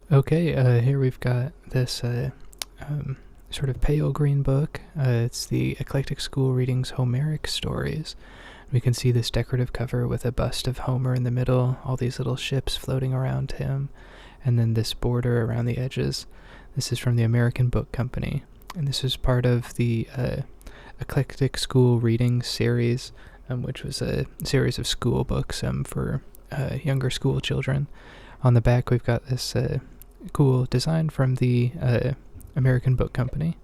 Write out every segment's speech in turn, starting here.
Okay, here we've got this sort of pale green book. It's the Eclectic School Readings Homeric Stories. We can see this decorative cover with a bust of Homer in the middle, all these little ships floating around him, and then this border around the edges. This is from the American Book Company, and this is part of the Eclectic School Readings series, which was a series of school books for younger school children. On the back, we've got this cool design from the American Book Company,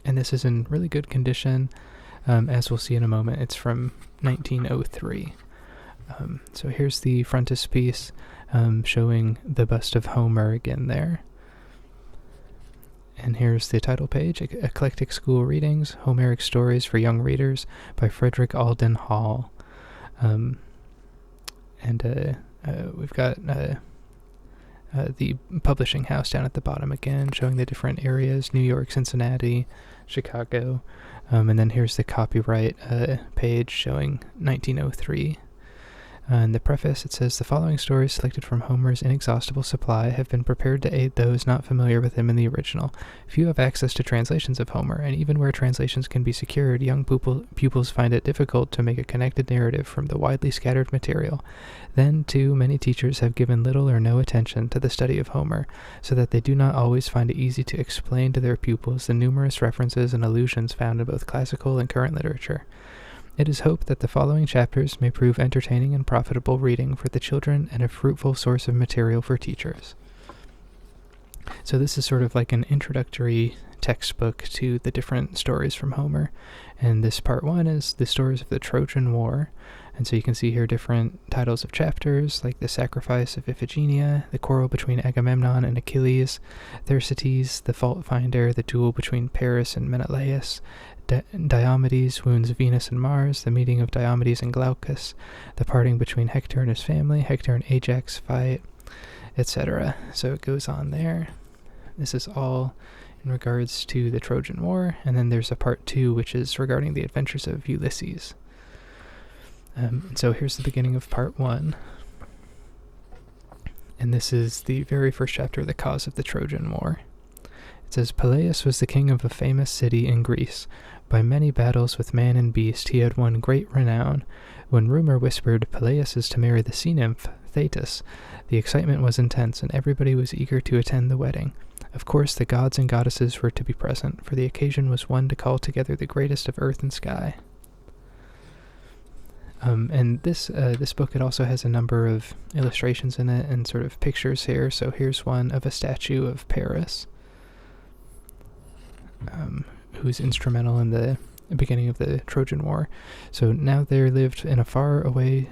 and this is in really good condition. As we'll see in a moment, it's from 1903. So here's the frontispiece showing the bust of Homer again there. And here's the title page, Eclectic School Readings, Homeric Stories for Young Readers by Frederick Alden Hall. We've got the publishing house down at the bottom again, showing the different areas, New York, Cincinnati, Chicago. And then here's the copyright page showing 1903. In the preface, it says, "The following stories selected from Homer's inexhaustible supply have been prepared to aid those not familiar with him in the original. Few have access to translations of Homer, and even where translations can be secured, young pupils find it difficult to make a connected narrative from the widely scattered material. Then, too, many teachers have given little or no attention to the study of Homer, so that they do not always find it easy to explain to their pupils the numerous references and allusions found in both classical and current literature. It is hoped that the following chapters may prove entertaining and profitable reading for the children and a fruitful source of material for teachers." So this is sort of like an introductory textbook to the different stories from Homer. And this part one is the stories of the Trojan War. And so you can see here different titles of chapters, like the sacrifice of Iphigenia, the quarrel between Agamemnon and Achilles, Thersites, the fault finder, the duel between Paris and Menelaus, Diomedes wounds Venus and Mars, the meeting of Diomedes and Glaucus, the parting between Hector and his family, Hector and Ajax fight, etc. So it goes on there. This is all in regards to the Trojan War, and then there's a part 2 which is regarding the adventures of Ulysses. So here's the beginning of part 1. And this is the very first chapter, The Cause of the Trojan War. It says, "Peleus was the king of a famous city in Greece. By many battles with man and beast he had won great renown. When rumor whispered Peleus is to marry the sea nymph Thetis, the excitement was intense, and everybody was eager to attend the wedding. Of course, the gods and goddesses were to be present, for the occasion was one to call together the greatest of earth and sky." And this book, it also has a number of illustrations in it and sort of pictures here. So here's one of a statue of Paris, who's instrumental in the beginning of the Trojan War. So now there lived in faraway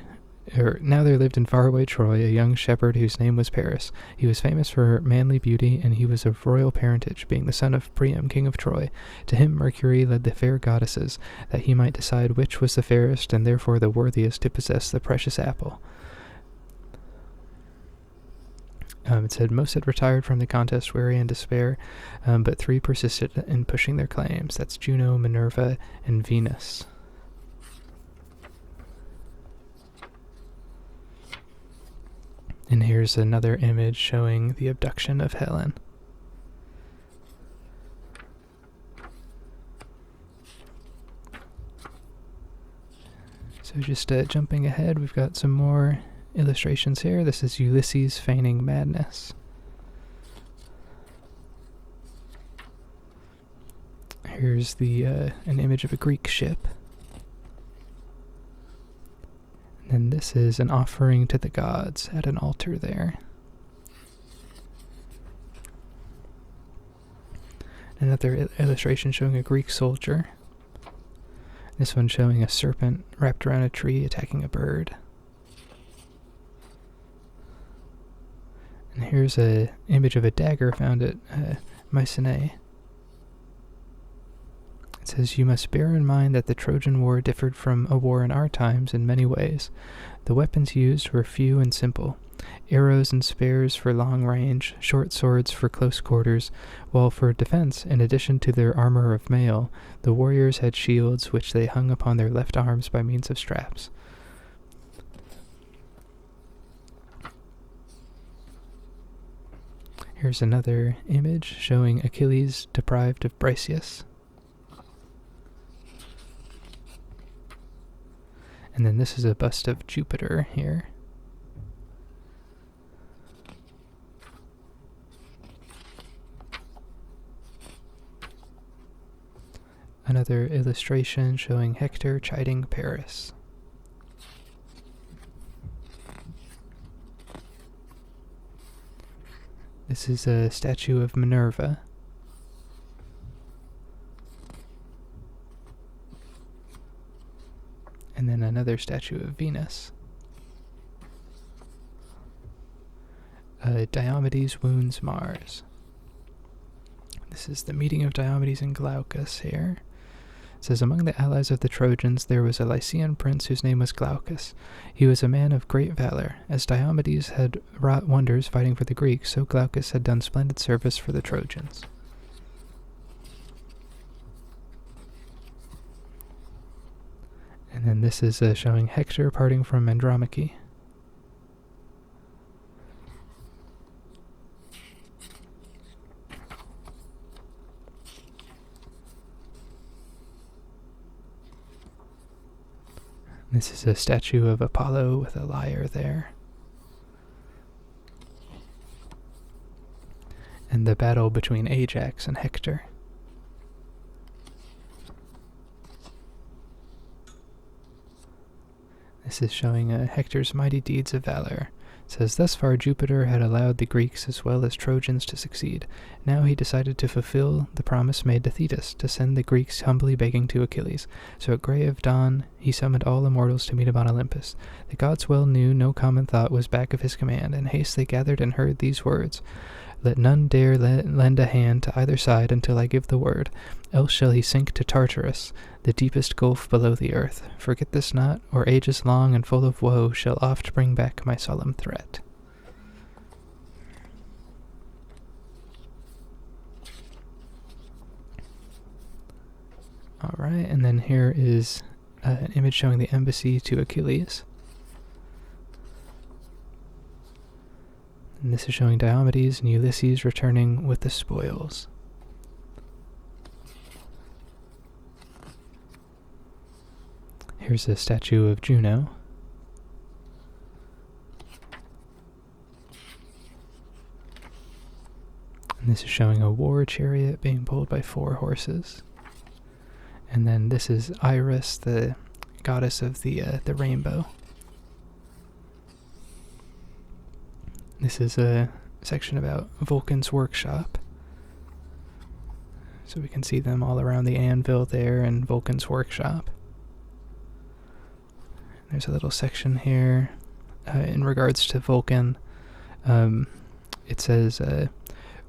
Troy a young shepherd whose name was Paris. He was famous for manly beauty, and he was of royal parentage, being the son of Priam, king of Troy. To him Mercury led the fair goddesses, that he might decide which was the fairest and therefore the worthiest to possess the precious apple. It said most had retired from the contest weary and despair, but 3 persisted in pushing their claims. That's Juno, Minerva, and Venus. And here's another image showing the abduction of Helen. So just jumping ahead, we've got some more illustrations here. This is Ulysses feigning madness. Here's an image of a Greek ship. And this is an offering to the gods at an altar there. Another illustration showing a Greek soldier. This one showing a serpent wrapped around a tree attacking a bird. And here's an image of a dagger found at Mycenae. It says, "You must bear in mind that the Trojan War differed from a war in our times in many ways. The weapons used were few and simple. Arrows and spears for long range, short swords for close quarters, while for defense, in addition to their armor of mail, the warriors had shields which they hung upon their left arms by means of straps." Here's another image showing Achilles deprived of Briseis. And then this is a bust of Jupiter here. Another illustration showing Hector chiding Paris. This is a statue of Minerva. And then another statue of Venus. Diomedes wounds Mars. This is the meeting of Diomedes and Glaucus here. It says, among the allies of the Trojans there was a Lycian prince whose name was Glaucus. He was a man of great valor. As Diomedes had wrought wonders fighting for the Greeks, so Glaucus had done splendid service for the Trojans. And then this is showing Hector parting from Andromache. This is a statue of Apollo with a lyre there. And the battle between Ajax and Hector. This is showing Hector's mighty deeds of valor. It says, thus far Jupiter had allowed the Greeks as well as Trojans to succeed. Now he decided to fulfill the promise made to Thetis, to send the Greeks humbly begging to Achilles. So at grey of dawn he summoned all immortals to meet him on Olympus. The gods well knew no common thought was back of his command. In haste they gathered and heard these words. Let none dare lend a hand to either side until I give the word, else shall he sink to Tartarus, the deepest gulf below the earth. Forget this not, or ages long and full of woe shall oft bring back my solemn threat. Alright, and then here is an image showing the embassy to Achilles. And this is showing Diomedes and Ulysses returning with the spoils. Here's a statue of Juno. And this is showing a war chariot being pulled by 4 horses. And then this is Iris, the goddess of the rainbow. This is a section about Vulcan's workshop. So we can see them all around the anvil there in Vulcan's workshop. There's a little section here in regards to Vulcan. It says,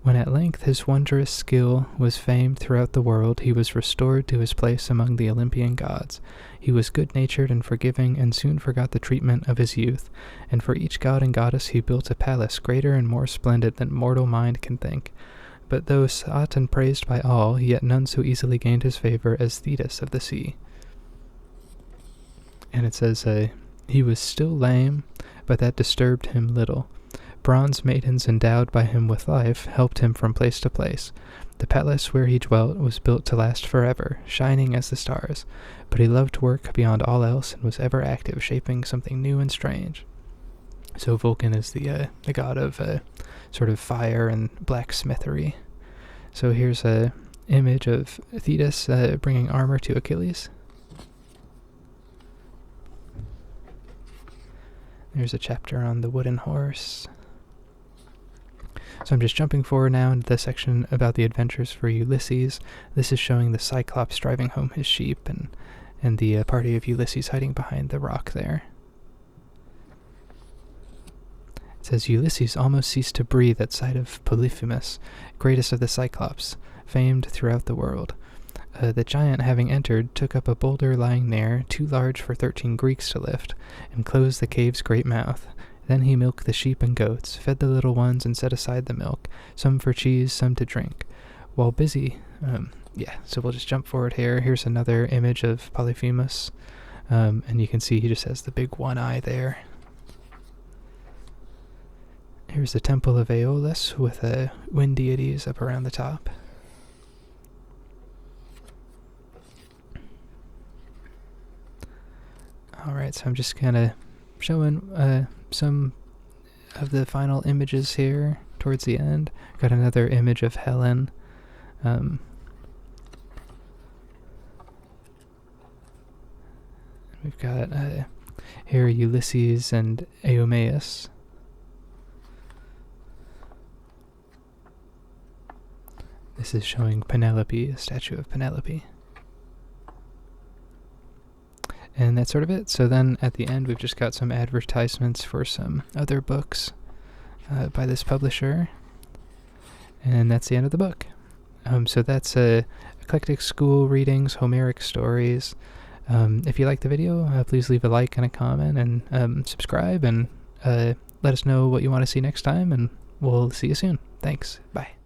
when at length his wondrous skill was famed throughout the world, he was restored to his place among the Olympian gods. He was good-natured and forgiving, and soon forgot the treatment of his youth. And for each god and goddess he built a palace greater and more splendid than mortal mind can think. But though sought and praised by all, yet none so easily gained his favor as Thetis of the sea. And it says, he was still lame, but that disturbed him little. Bronze maidens endowed by him with life helped him from place to place. The palace where he dwelt was built to last forever, shining as the stars. But he loved work beyond all else and was ever active, shaping something new and strange. So Vulcan is the god of sort of fire and blacksmithery. So here's a image of Thetis bringing armor to Achilles. There's a chapter on the wooden horse. So I'm just jumping forward now into the section about the adventures for Ulysses. This is showing the Cyclops driving home his sheep and the party of Ulysses hiding behind the rock there. It says, Ulysses almost ceased to breathe at sight of Polyphemus, greatest of the Cyclops, famed throughout the world. The giant, having entered, took up a boulder lying near, too large for 13 Greeks to lift, and closed the cave's great mouth. Then he milked the sheep and goats, fed the little ones, and set aside the milk, some for cheese, some to drink. While busy, so we'll just jump forward here. Here's another image of Polyphemus, and you can see he just has the big one eye there. Here's the Temple of Aeolus with wind deities up around the top. Alright, so I'm just kind of showing some of the final images here towards the end. Got another image of Helen. We've got here Ulysses and Eumaeus. This is showing Penelope, a statue of Penelope. And that's sort of it. So then at the end, we've just got some advertisements for some other books by this publisher. And that's the end of the book. So that's Eclectic School Readings, Homeric Stories. If you like the video, please leave a like and a comment and subscribe and let us know what you want to see next time. And we'll see you soon. Thanks. Bye.